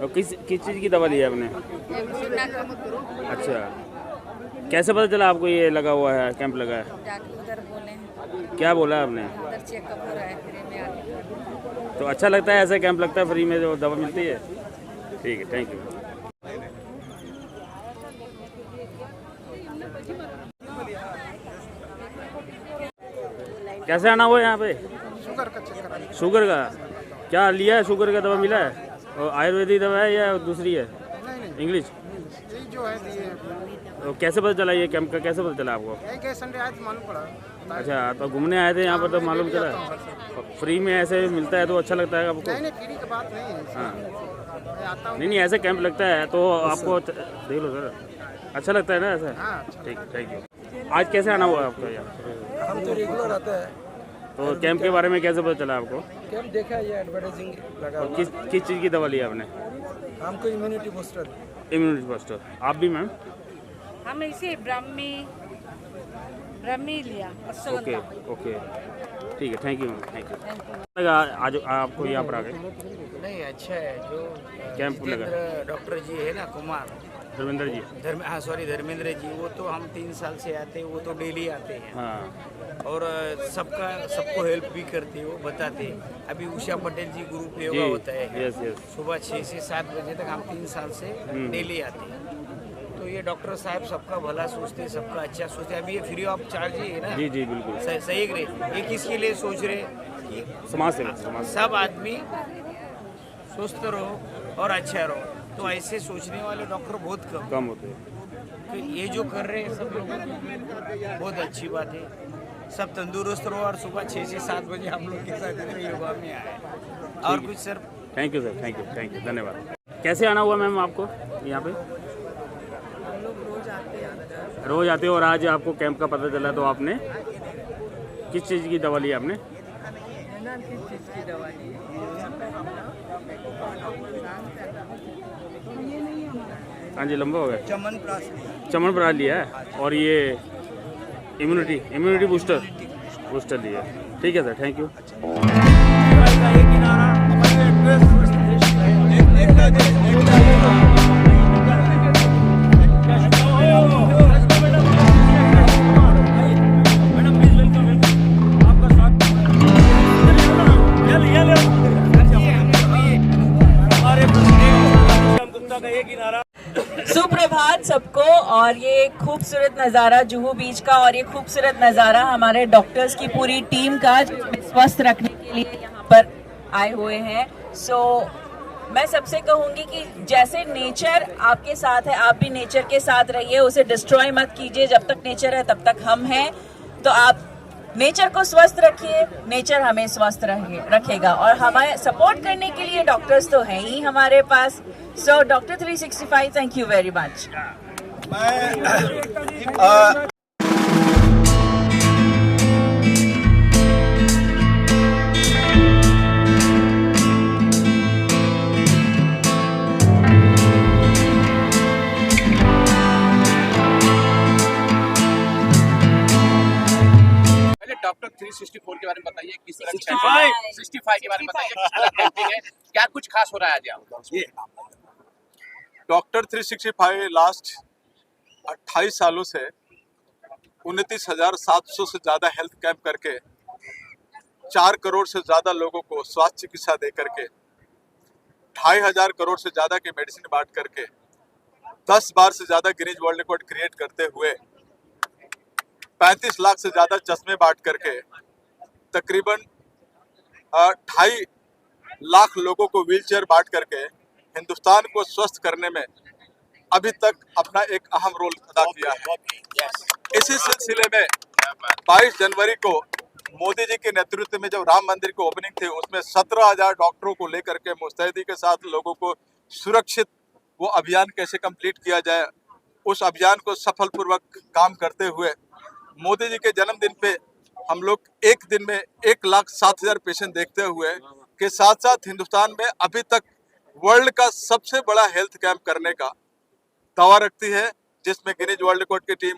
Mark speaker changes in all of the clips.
Speaker 1: और किस चीज़ की दवा ली है आपने? अच्छा, कैसे पता चला आपको ये लगा हुआ है, कैंप लगा है?
Speaker 2: डॉक्टर उधर बोले हैं,
Speaker 1: क्या बोला आपने?
Speaker 2: उधर चेकअप हो रहा है, फ्री में आके।
Speaker 1: तो अच्छा लगता है, ऐसा कैंप लगता है फ्री में जो दवा मिलती है? ठीक है, थैंक यू। कैसे आना हुआ यहाँ पे?
Speaker 3: शुगर का चक्कर
Speaker 1: शुगर का क्या लिया है? शुगर का दवा मिला है? और आयुर्वेदिक दवा है या दूसरी है?
Speaker 3: नहीं
Speaker 1: इंग्लिश?
Speaker 3: यही जो है दिए
Speaker 1: तो कैसे पता चला ये कैंप का, कैसे पता चला आपको?
Speaker 3: यही गए संडे आए तो मालूम पड़ा।
Speaker 1: अच्छा, तो घूमने आए थे यहाँ पर तो मालूम चला? फ्री में ऐसे मिलता है तो अच्छा लगता है आपको?
Speaker 3: नहीं फ्री की बात नहीं है।
Speaker 1: हाँ,
Speaker 3: मैं आता हूँ।
Speaker 1: नहीं ऐसे कैंप लगता है तो आपको देख लो सर, अच्छा लगता है ना ऐसा?
Speaker 3: हाँ अच्छा।
Speaker 1: ठीक, थैंक यू। आज कैसे आना हुआ आपका यहाँ?
Speaker 4: हम तो रेगुलर आते हैं।
Speaker 1: तो कैंप के बारे में कैसे पता चला आपको?
Speaker 4: कैंप देखा, ये एडवर्टाइजिंग लगा
Speaker 1: और
Speaker 4: हुआ।
Speaker 1: किस चीज़ की दवा ली आपने?
Speaker 4: हमको इम्यूनिटी बूस्टर।
Speaker 1: Immunity booster. आप भी मैम?
Speaker 2: हम इसे ब्राह्मी लिया,
Speaker 1: ओके
Speaker 2: अश्वगंधा।
Speaker 1: ओके, ठीक है, thank you ma'am, thank you. लगा आज आपको यहाँ पर आ गए?
Speaker 5: नहीं अच्छा है जो
Speaker 1: कैंप लगा।
Speaker 5: डॉक्टर जी है ना कुमार
Speaker 1: धर्मेंद्र जी?
Speaker 5: धर्मेंद्र जी, वो तो हम 3 साल से आते हैं, वो तो डेली आते हैं
Speaker 1: हाँ
Speaker 5: और सबको हेल्प भी करते हैं, वो बताते हैं। अभी उषा पटेल जी ग्रुप योगा
Speaker 1: जी,
Speaker 5: होता है
Speaker 1: यस यस।
Speaker 5: सुबह 6 से 7 बजे तक, हम 3 साल से डेली आते हैं। तो ये डॉक्टर साहब सबका भला सोचते हैं, सबका अच्छा सोचते हैं। अभी ये फ्री ऑफ चार्ज ही है ना?
Speaker 1: जी जी बिल्कुल।
Speaker 5: सही रहे। ये किसके लिए सोच रहे कि
Speaker 1: समाज सेवा, समाज
Speaker 5: सब आदमी स्वस्थ रहो और अच्छा रहो। तो ऐसे सोचने वाले डॉक्टर बहुत कम।
Speaker 1: कम होते हैं।
Speaker 5: तो ये जो कर रहे हैं सब लोग बहुत अच्छी बात है। सब तंदुरुस्त रहो और सुबह 6 से 7 बजे हम लोग के साथ इधर योगा में आए। और कुछ sir?
Speaker 1: Thank you sir, thank you, धन्यवाद। कैसे आना हुआ मैम आपको यहाँ पे?
Speaker 2: हम लोग रोज आते हैं।
Speaker 1: रोज आते हो और आज आपको कैंप का पता चला तो आपने किस चीज़ की दवा ली आपने?
Speaker 2: ना किस चीज़ की दवा ली?
Speaker 1: हाँ जी, लंबा हो गया।
Speaker 4: चमनप्राश
Speaker 1: लिया है और ये इम्यूनिटी बूस्टर लिया है। ठीक है सर, थैंक यू।
Speaker 6: सुप्रभात सबको। और ये खूबसूरत नज़ारा जुहू बीच का, और ये खूबसूरत नज़ारा हमारे डॉक्टर्स की पूरी टीम का स्वस्थ रखने के लिए यहाँ पर आए हुए हैं। मैं सबसे कहूँगी कि जैसे नेचर आपके साथ है, आप भी नेचर के साथ रहिए, उसे डिस्ट्रॉय मत कीजिए। जब तक नेचर है तब तक हम हैं। तो आप नेचर को स्वस्थ रखिए, नेचर हमें स्वस्थ रखेगा। और हमें सपोर्ट करने के लिए डॉक्टर्स तो हैं ही हमारे पास। So doctor 365, thank you very much.
Speaker 7: Doctor 364 के बारे में बताइए, किस तरह 65 के बारे में बताइए, किस तरह कैंपिंग है, क्या कुछ खास हो रहा है आज यहाँ?
Speaker 8: डॉक्टर 365 लास्ट 28 सालों से 29,700 से ज़्यादा हेल्थ कैंप करके 4 करोड़ से ज़्यादा लोगों को स्वास्थ्य चिकित्सा दे करके 2,500 करोड़ से ज़्यादा की मेडिसिन बांट करके 10 बार से ज़्यादा गिनीज वर्ल्ड रिकॉर्ड क्रिएट करते हुए 35 लाख से ज़्यादा चश्मे बांट करके तकरीबन 2.5 लाख लोगों को व्हीलचेयर बांट करके हिंदुस्तान को स्वस्थ करने में अभी तक अपना एक अहम रोल अदा किया है। इसी सिलसिले में 22 जनवरी को मोदी जी के नेतृत्व में जब राम मंदिर की ओपनिंग थी, उसमें 17,000 डॉक्टरों को लेकर के मुस्तैदी के साथ लोगों को सुरक्षित वो अभियान कैसे कंप्लीट किया जाए, उस अभियान को सफलपूर्वक काम करते हुए मोदी जी के जन्मदिन पे हम लोग एक दिन में 1,07,000 पेशेंट देखते हुए के साथ साथ हिंदुस्तान में अभी तक वर्ल्ड का सबसे बड़ा हेल्थ कैंप करने का दावा रखती है, जिसमें गिनीज वर्ल्ड रिकॉर्ड की टीम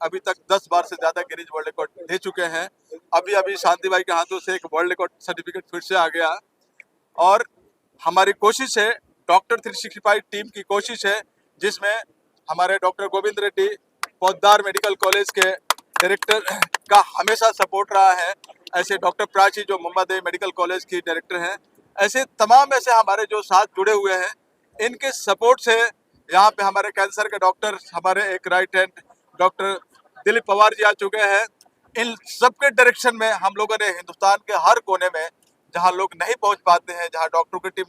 Speaker 8: अभी तक 10 बार से ज्यादा गिनीज वर्ल्ड रिकॉर्ड दे चुके हैं। अभी शांति भाई के हाथों से एक वर्ल्ड रिकॉर्ड सर्टिफिकेट फिर से आ गया और हमारी कोशिश है डॉक्टर 365 टीम की कोशिश है, जिसमें हमारे doctor Govind Reddy Poddar medical college के डायरेक्टर का हमेशा सपोर्ट रहा है। ऐसे डॉक्टर प्राची जो मुंबादेवी मेडिकल कॉलेज की डायरेक्टर हैं, ऐसे तमाम ऐसे हमारे जो साथ जुड़े हुए हैं, इनके सपोर्ट से यहाँ पे हमारे कैंसर के डॉक्टर, हमारे एक right hand doctor Dilip Pawar ji आ चुके हैं। इन सबके डायरेक्शन में हम लोगों ने हिंदुस्तान के हर कोने में जहाँ लोग नहीं पहुँच पाते हैं, जहाँ डॉक्टरों की टीम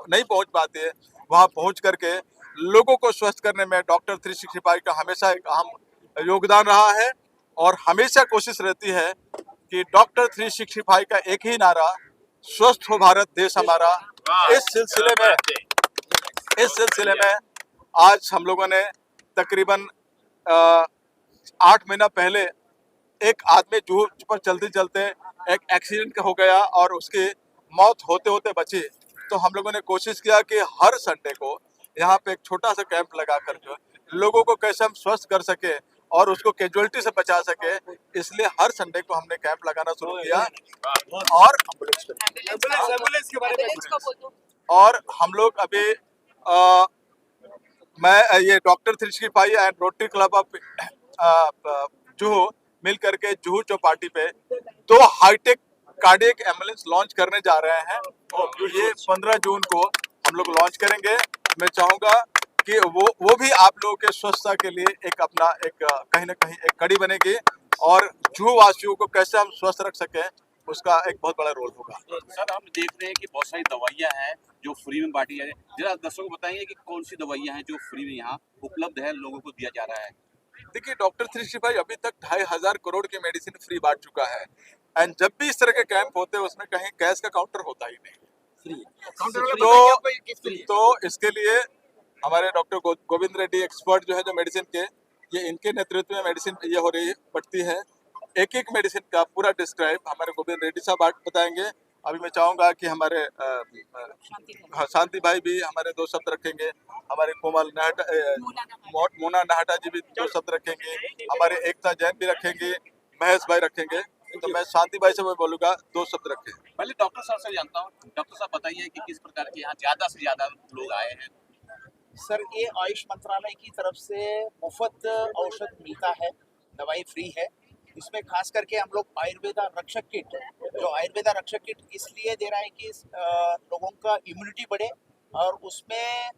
Speaker 8: नहीं पहुँच पाती है, वहाँ पहुँच करके लोगों को स्वस्थ करने में डॉक्टर 365 का हमेशा एक अहम योगदान रहा है। और हमेशा कोशिश रहती है कि डॉक्टर 365 का एक ही नारा, स्वस्थ हो भारत देश हमारा। इस सिलसिले में आज हम लोगों ने तकरीबन 8 महीना पहले एक आदमी जुहू पर चलते चलते एक एक्सीडेंट हो गया और उसकी मौत होते होते बची। तो हम लोगों ने कोशिश किया कि हर संडे को यहाँ पे एक छोटा सा कैंप लगा कर जो लोगों को कैसे हम स्वस्थ कर सके और उसको कैजुअलिटी से बचा सके, इसलिए हर संडे को हमने कैंप लगाना शुरू किया। और हम लोग अभी मैं ये doctor 365 and Rotary Club of Juhu मिल करके जुहू चौपाटी पे 2 हाईटेक कार्डियक एम्बुलेंस लॉन्च करने जा रहे हैं। ये 15 जून को हम लोग लॉन्च करेंगे। मैं चाहूँगा कि वो भी आप लोगों के स्वच्छता के लिए एक अपना एक कहीं ना कहीं एक कड़ी बनेगी और जुहू वासियों को कैसे हम स्वस्थ रख सकें, उसका एक बहुत बड़ा रोल होगा।
Speaker 7: सर, हम देख रहे हैं कि बहुत सारी दवाइयाँ हैं जो फ्री में बांटी जा रही है। जरा दर्शकों को बताइए कि कौन सी दवाइयाँ हैं जो फ्री में यहाँ उपलब्ध है, लोगों को दिया जा रहा है।
Speaker 8: देखिए, डॉक्टर 365 अभी तक 2,500 करोड़ की मेडिसिन फ्री बांट चुका है। एंड जब भी इस तरह के कैंप होते हैं उसमें कहीं कैश का काउंटर होता ही नहीं। तो इसके लिए हमारे डॉक्टर गोविंद रेड्डी एक्सपर्ट जो है जो मेडिसिन के, ये इनके नेतृत्व में मेडिसिन ये हो रही बढ़ती है। एक एक मेडिसिन का पूरा डिस्क्राइब हमारे गोविंद रेड्डी साहब बताएंगे। अभी मैं चाहूँगा कि हमारे शांति भाई भी हमारे 2 शब्द रखेंगे, हमारे कोमल मोना नाहटा जी भी 2 शब्द रखेंगे, हमारे एकता जैन भी रखेंगे, महेश भाई रखेंगे। तो मैं शांति भाई से मैं बोलूँगा 2 शब्द रखें।
Speaker 7: पहले डॉक्टर साहब से जानता हूँ। डॉक्टर साहब बताइए कि किस प्रकार के यहाँ ज़्यादा से ज़्यादा लोग आए हैं।
Speaker 9: सर, ये आयुष मंत्रालय की तरफ से मुफ्त औषध मिलता है, दवाई फ्री है। इसमें खास करके हम लोग आयुर्वेदा रक्षक किट, जो आयुर्वेदा रक्षक किट इसलिए दे रहा है कि लोगों का इम्यूनिटी बढ़े, और उसमें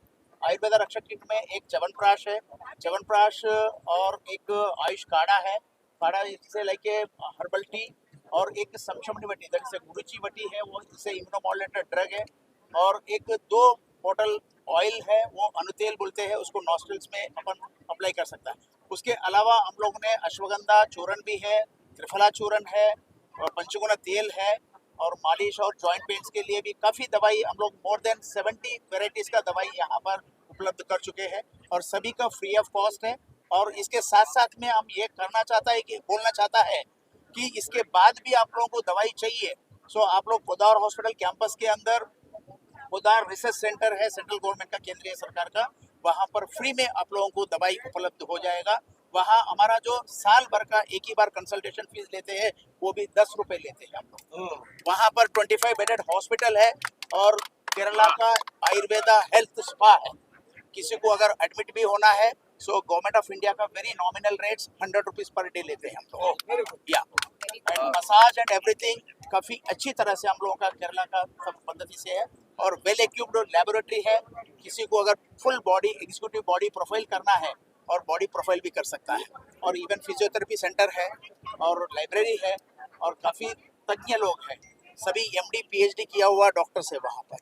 Speaker 9: आयुर्वेदा रक्षक किट में एक च्यवनप्राश है, च्यवनप्राश और एक आयुष काढ़ा है, काढ़ा इससे लेके हर्बल टी, और एक समशमनी वटी जैसे गुरुची वटी है, वो इससे इम्यूनोमॉड्यूलेटर ड्रग है, और एक 2 बोतल ऑयल है, वो अनुतेल बोलते हैं, उसको नॉस्ट्रिल्स में अपन अप्लाई कर सकता है। उसके अलावा हम लोग ने अश्वगंधा चूर्ण भी है, त्रिफला चूर्ण है, और पंचगुना तेल है, और मालिश और जॉइंट पेन्स के लिए भी काफ़ी दवाई हम लोग मोर देन 70 वेराइटीज़ का दवाई यहाँ पर उपलब्ध कर चुके हैं, और सभी का फ्री ऑफ कॉस्ट है। और इसके साथ साथ में हम ये बोलना चाहता है कि इसके बाद भी आप लोगों को दवाई चाहिए, सो आप लोग पोद्दार हॉस्पिटल कैंपस के अंदर पोद्दार रिसर्च सेंटर है, सेंट्रल गवर्नमेंट का, केंद्रीय सरकार का, वहाँ पर फ्री में आप लोगों को दवाई उपलब्ध हो जाएगा। वहाँ हमारा जो साल भर का एक ही बार कंसल्टेशन फीस लेते हैं, वो भी 10 रुपये लेते हैं हम लोग। वहाँ पर 25 बेडेड हॉस्पिटल है, और केरला का आयुर्वेदा हेल्थ स्पा है। किसी को अगर एडमिट भी होना है, सो गवर्नमेंट ऑफ इंडिया का very nominal rates 100 rupees per day लेते हैं हम लोग। या एंड मसाज एंड एवरीथिंग काफ़ी अच्छी तरह से हम लोगों का केरला का सब पद्धति से है, और वेल इक्विप्ड लेबोरेटरी है। किसी को अगर full body executive body profile करना है, और बॉडी प्रोफाइल भी कर सकता है, और इवन फिजियोथेरेपी सेंटर है, और लाइब्रेरी है, और काफ़ी तज्ञ लोग हैं, सभी MD PhD किया हुआ डॉक्टर्स है वहाँ पर।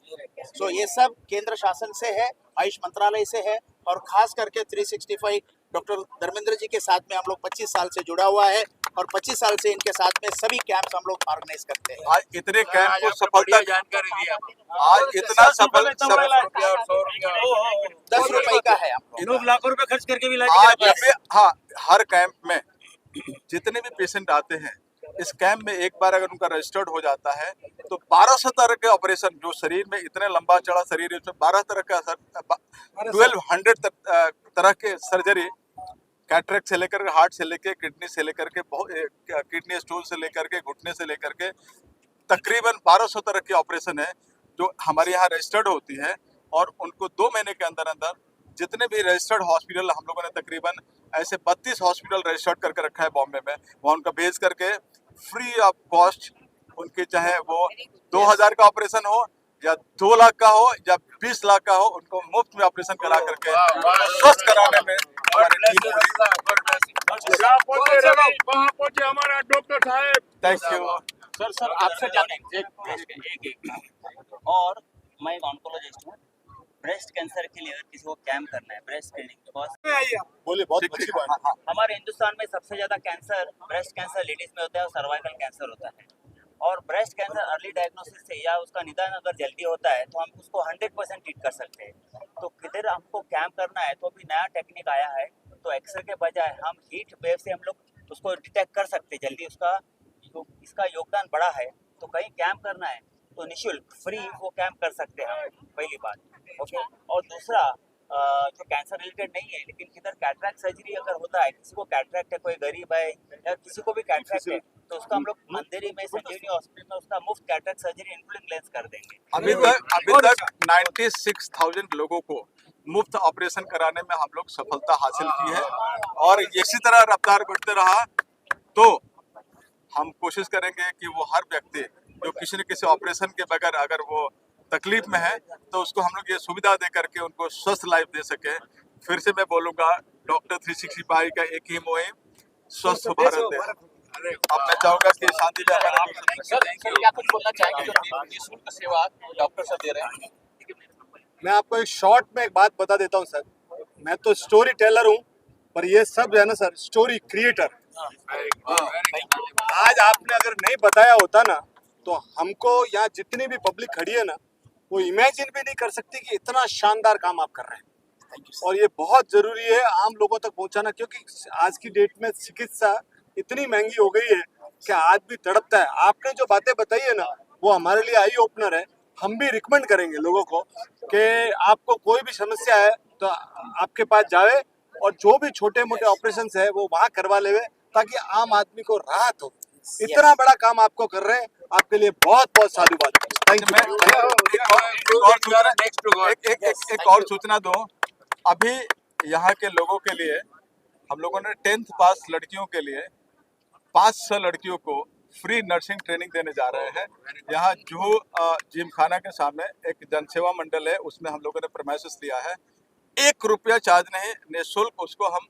Speaker 9: सो ये सब केंद्र शासन से है, आयुष मंत्रालय से है, और खास करके 365 डॉक्टर धर्मेंद्र जी के साथ में हम लोग 25 साल से जुड़ा हुआ है, और 25 साल से इनके साथ में सभी कैंप्स हम लोग ऑर्गेनाइज करते हैं।
Speaker 8: आज इतने कैंप को सफलता जानकारी दी आज इतना सफल
Speaker 9: 10 रुपए का है,
Speaker 5: लोग लाखों रुपए खर्च करके भी
Speaker 8: आज। हाँ, हर कैंप में जितने भी पेशेंट आते हैं, इस कैंप में एक बार अगर उनका रजिस्टर्ड हो जाता है तो 1200 तरह के ऑपरेशन, जो शरीर में इतने लंबा चौड़ा शरीर है, उसमें 12 तरह का 1200 तरह के सर्जरी, कैटरेक्ट से लेकर हार्ट से लेकर किडनी से लेकर के किडनी स्टोन से लेकर के घुटने से लेकर के तकरीबन 1200 तरह की ऑपरेशन है जो हमारे यहाँ रजिस्टर्ड होती है। और उनको 2 महीने के अंदर अंदर जितने भी रजिस्टर्ड हॉस्पिटल हम लोगों ने तकरीबन ऐसे 32 हॉस्पिटल रजिस्टर्ड करके रखा है बॉम्बे में, वहाँ उनका भेज करके फ्री ऑफ कॉस्ट उनके, चाहे वो 2000 का ऑपरेशन हो या 2 लाख का हो या 20 लाख का हो, उनको मुफ्त में ऑपरेशन करा करके स्वस्थ कराने में हमारी टीम
Speaker 1: हमारा डॉक्टर साहब।
Speaker 8: थैंक यू
Speaker 7: सर आपसे जानेंगे एक
Speaker 5: और मैं एक ऑन्कोलॉजिस्ट हूँ। ब्रेस्ट कैंसर के लिए अगर किसी को कैम्प करना है, ब्रेस्ट स्क्रीनिंग, बिकॉज
Speaker 8: बोलिए, बहुत अच्छी बात है।
Speaker 5: हमारे हिंदुस्तान में सबसे ज्यादा कैंसर, ब्रेस्ट कैंसर लेडीज में होता है और सर्वाइकल कैंसर होता है। और ब्रेस्ट कैंसर अर्ली डायग्नोसिस से या उसका निदान अगर जल्दी होता है तो हम उसको 100% ट्रीट कर सकते हैं। तो किधर हमको कैम्प करना है तो अभी नया टेक्निक आया है, तो एक्सरे के बजाय हम हीट वेव से हम लोग उसको डिटेक्ट कर सकते हैं जल्दी। उसका इसका योगदान बड़ा है। तो कहीं कैम्प करना है तो निःशुल्क फ्री वो कैम्प कर सकते हैं हम, पहली बात। ओके, और दूसरा जो कैंसर रिलेटेड नहीं है लेकिन किधर कैटरैक्ट सर्जरी अगर होता है, किसी को कैटरैक्ट है, कोई गरीब है या किसी को भी कैटरैक्ट है, तो उसका हम लोग अंधेरी में संजीवनी हॉस्पिटल में उसका मुफ्त कैटरैक्ट सर्जरी इंक्लूडिंग लेंस कर देंगे।
Speaker 8: अभी तक 96,000 लोगों को मुफ्त ऑपरेशन कराने में हम लोग सफलता हासिल की है और इसी तरह रफ्तार बढ़ते रहा तो हम कोशिश करेंगे कि वो हर व्यक्ति जो किसी न किसी ऑपरेशन के बगैर अगर वो तकलीफ में है तो उसको हम लोग ये सुविधा दे करके उनको स्वस्थ लाइफ दे सके। फिर से मैं बोलूँगा, डॉक्टर 365 का एक ही मुहिम स्वस्थ भारत है। अब मैं चाहूँगा कि शांति से
Speaker 7: सर क्या कुछ बोलना चाहेंगे जो निःशुल्क सेवा डॉक्टर साहब दे रहे हैं?
Speaker 3: मैं आपको एक शॉर्ट में एक बात बता देता हूँ सर। मैं तो स्टोरी टेलर हूँ, पर ये सब जो है ना सर, स्टोरी क्रिएटर। आज आपने अगर नहीं बताया होता ना तो हमको यहाँ जितनी भी पब्लिक खड़ी है ना, वो इमेजिन भी नहीं कर सकती कि इतना शानदार काम आप कर रहे हैं। और ये बहुत जरूरी है आम लोगों तक पहुँचाना, क्योंकि आज की डेट में चिकित्सा इतनी महंगी हो गई है कि आदमी तड़पता है। आपने जो बातें बताई है ना, वो हमारे लिए आई ओपनर है। हम भी रिकमेंड करेंगे लोगों को कि आपको कोई भी समस्या है तो आपके पास जाए और जो भी छोटे मोटे ऑपरेशन है वो वहाँ करवा ले, ताकि आम आदमी को राहत हो। इतना बड़ा काम आपको कर रहे हैं, आपके लिए बहुत बहुत साधुवाद। Thank you.
Speaker 8: एक और सूचना दूं, अभी यहाँ के लोगों के लिए हम लोगों ने 10th पास लड़कियों के लिए 500 लड़कियों को फ्री नर्सिंग ट्रेनिंग देने जा रहे हैं। यहाँ जुहू जिमखाना के सामने एक जनसेवा मंडल है, उसमें हम लोगों ने प्रमाइसिस लिया है। 1 रुपया चार्ज नहीं, निःशुल्क उसको हम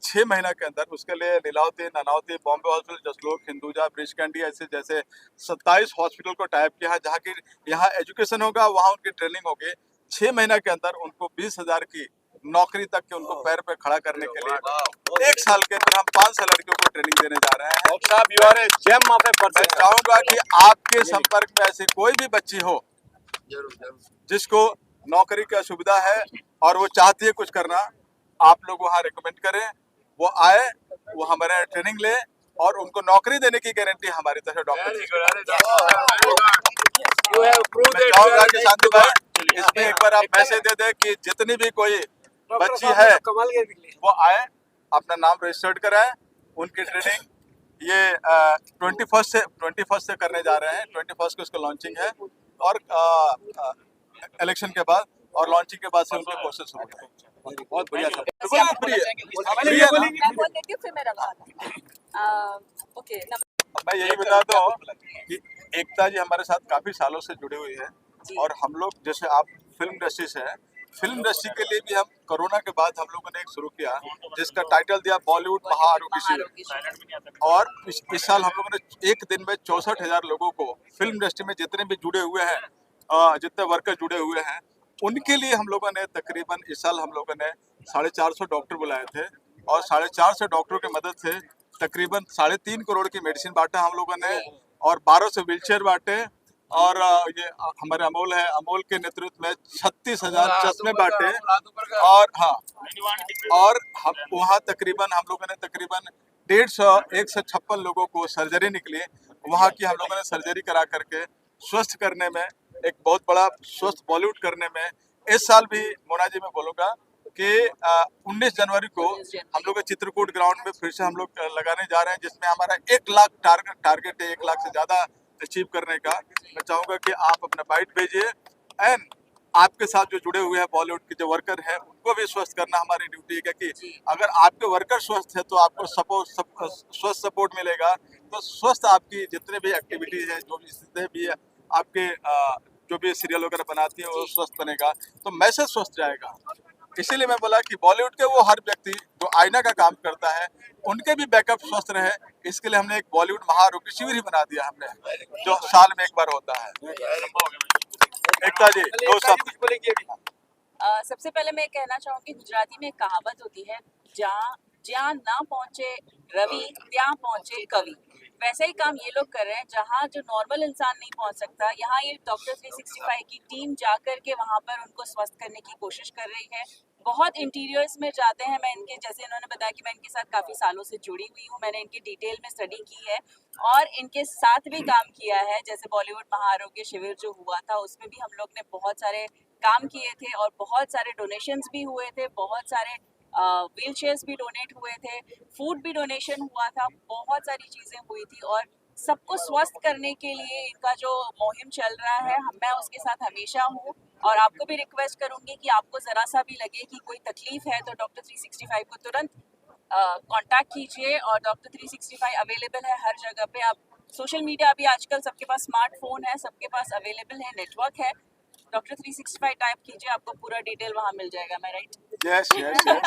Speaker 8: 6 महीना के अंदर उसके लिए लीलावती, नानावती, बॉम्बे हॉस्पिटल, जसलोक, हिंदुजा, ब्रिज कैंडी ऐसे जैसे 27 हॉस्पिटल को टाइप किया है, जहाँ की यहाँ एजुकेशन होगा, वहाँ उनकी ट्रेनिंग होगी। 6 महीना के अंदर उनको 20,000 की नौकरी तक के उनको पैर पे खड़ा करने के लिए 1 साल के अंदर हम 500 लड़कियों को ट्रेनिंग देने जा रहे हैं।
Speaker 3: साहब, you are a gem of a person.
Speaker 8: मैं चाहूंगा कि आपके संपर्क में ऐसी कोई भी बच्ची हो जिसको नौकरी की सुविधा है और वो चाहती है कुछ करना, आप लोग वहाँ रिकमेंड करें, वो आए, वो हमारे ट्रेनिंग ले और उनको नौकरी देने की गारंटी हमारी तरफ से डॉक्टर। मैं चाहूंगा कि शांति भाई इसमें एक बार आप मैसेज दे दे कि जितनी भी कोई बच्ची है वो आए, अपना नाम रजिस्टर्ड कराए। उनकी ट्रेनिंग ये 21 से करने जा रहे हैं। 21 को इसका लॉन्चिंग है और इलेक्शन के बाद और लॉन्चिंग के बाद से उनके कोर्सेज शुरू होंगे। बहुत बढ़िया सर, मैं यही बताता हूँ कि एकता जी हमारे साथ काफी सालों से जुड़ी हुई है और हम लोग जैसे आप फिल्म इंडस्ट्री से हैं, फिल्म इंडस्ट्री के लिए भी हम कोरोना के बाद हम लोगों ने एक शुरू किया जिसका टाइटल दिया बॉलीवुड महाआरोग्य शिविर। और इस साल हम लोगों ने एक दिन में 64,000 लोगों को फिल्म इंडस्ट्री में जितने भी जुड़े हुए हैं, जितने वर्कर जुड़े हुए हैं, उनके लिए हम लोगों ने तकरीबन इस साल हम लोगों ने 450 डॉक्टर बुलाए थे और 450 डॉक्टरों की मदद से तकरीबन 3.5 करोड़ की मेडिसिन बांटा हम लोगों ने और 1200 व्हीलचेयर बांटे और ये हमारे अमोल है, अमोल के नेतृत्व में 36,000 चश्मे बांटे और हाँ, और हम वहाँ तकरीबन हम लोगों ने तकरीबन 156 लोगों को सर्जरी निकली। वहाँ की हम लोगों ने सर्जरी करा करके स्वस्थ करने में, एक बहुत बड़ा स्वस्थ बॉलीवुड करने में इस साल भी मोना जी मैं बोलूँगा कि 19 जनवरी को हम लोग चित्रकूट ग्राउंड में फिर से हम लोग लगाने जा रहे हैं, जिसमें हमारा 1 लाख टारगेट है, 1 लाख से ज़्यादा अचीव करने का। मैं चाहूँगा कि आप अपना बाइट भेजिए एंड आपके साथ जो जुड़े हुए हैं बॉलीवुड के जो वर्कर हैं उनको भी स्वस्थ करना हमारी ड्यूटी है कि अगर आपके वर्कर स्वस्थ है तो आपको स्वस्थ सपोर्ट मिलेगा, तो स्वस्थ आपकी जितने भी एक्टिविटीज है, जो भी जितने भी आपके जो भी सीरियल वगैरह बनाती है वो स्वस्थ बनेगा, तो मैसेज स्वस्थ जाएगा। इसीलिए मैं बोला कि बॉलीवुड के वो हर व्यक्ति जो आईना का काम करता है उनके भी बैकअप स्वस्थ रहे, इसके लिए हमने एक बॉलीवुड महाआरोग्य शिविर ही बना दिया हमने, जो साल में एक बार होता है। एकता जी, दो शब्द।
Speaker 6: सबसे पहले मैं कहना चाहूंगी, गुजराती में एक कहावत होती है, जहाँ ना पहुंचे रवि ત્યાં पहुंचे कवि। वैसा ही काम ये लोग कर रहे हैं, जहाँ जो नॉर्मल इंसान नहीं पहुंच सकता, यहाँ ये डॉक्टर 365 की टीम जाकर के वहाँ पर उनको स्वस्थ करने की कोशिश कर रही है। बहुत इंटीरियर्स में जाते हैं। मैं इनके, जैसे इन्होंने बताया कि मैं इनके साथ काफ़ी सालों से जुड़ी हुई हूँ, मैंने इनकी डिटेल में स्टडी की है और इनके साथ भी काम किया है। जैसे बॉलीवुड महाआरोग्य शिविर जो हुआ था उसमें भी हम लोग ने बहुत सारे काम किए थे और बहुत सारे डोनेशंस भी हुए थे, बहुत सारे व्हील चेयर्स भी डोनेट हुए थे, फूड भी डोनेशन हुआ था, बहुत सारी चीज़ें हुई थी और सबको स्वस्थ करने के लिए इनका जो मुहिम चल रहा है, मैं उसके साथ हमेशा हूँ। और आपको भी रिक्वेस्ट करूँगी कि आपको ज़रा सा भी लगे कि कोई तकलीफ है तो डॉक्टर 365 को तुरंत कांटेक्ट कीजिए और डॉक्टर 365 अवेलेबल है हर जगह पे। आप सोशल मीडिया भी आजकल सबके पास स्मार्टफोन है, सबके पास अवेलेबल है, नेटवर्क है, डॉक्टर 365 टाइप कीजिए, आपको पूरा डिटेल वहाँ मिल जाएगा। मैं right?
Speaker 8: Yes, yes, yes.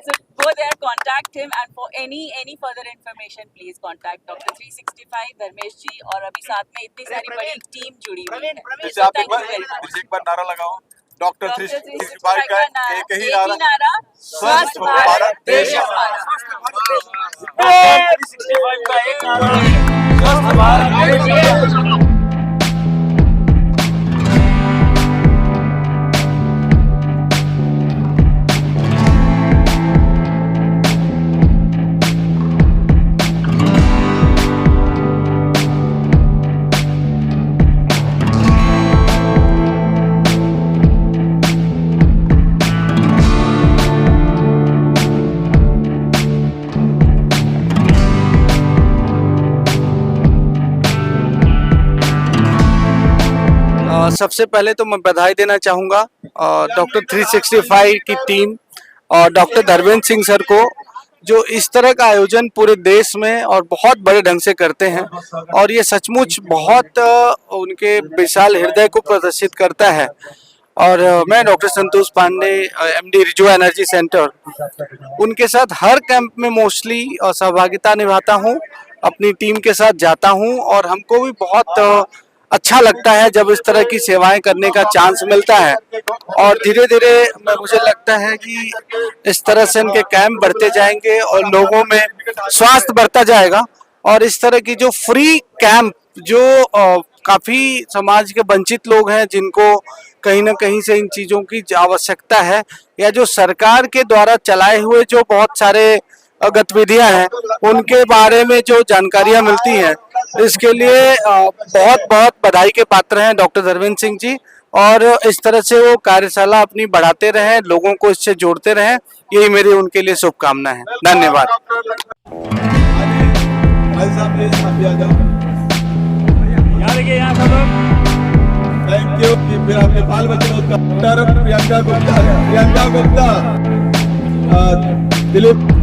Speaker 6: So go there, contact him, and for any further information, please contact Dr. 365 Dharmesh जी। और अभी साथ में इतनी सारी बड़ी टीम जुड़ी हुई है।
Speaker 8: जैसे आप एक बार नारा लगाओ, डॉक्टर 365 का एक ही नारा, स्वस्थ भारत देश हमारा।
Speaker 1: डॉक्टर 365 का एक नारा, स्वस्थ भारत देश।
Speaker 4: सबसे पहले तो मैं बधाई देना चाहूँगा डॉक्टर 365 की टीम और डॉक्टर धर्मेंद्र सिंह सर को, जो इस तरह का आयोजन पूरे देश में और बहुत बड़े ढंग से करते हैं और ये सचमुच बहुत उनके विशाल हृदय को प्रदर्शित करता है। और मैं डॉक्टर संतोष पांडे, एमडी रिजो एनर्जी सेंटर, उनके साथ हर कैंप में मोस्टली सहभागिता निभाता हूँ, अपनी टीम के साथ जाता हूँ और हमको भी बहुत अच्छा लगता है जब इस तरह की सेवाएं करने का चांस मिलता है। और धीरे धीरे मुझे लगता है कि इस तरह से इनके कैंप बढ़ते जाएंगे और लोगों में स्वास्थ्य बढ़ता जाएगा। और इस तरह की जो फ्री कैंप, जो काफ़ी समाज के वंचित लोग हैं जिनको कहीं ना कहीं से इन चीज़ों की आवश्यकता है, या जो सरकार के द्वारा चलाए हुए जो बहुत सारे गतिविधियां हैं उनके बारे में जो जानकारियां मिलती हैं, इसके लिए बहुत बहुत बधाई के पात्र हैं डॉक्टर धर्मेंद्र सिंह जी। और इस तरह से वो कार्यशाला अपनी बढ़ाते रहें, लोगों को इससे जोड़ते रहें, यही मेरी उनके लिए शुभकामना है। धन्यवाद।
Speaker 8: Thank you. फिर आपके बाल बच्चे प्रियंका गुप्ता, दिलीप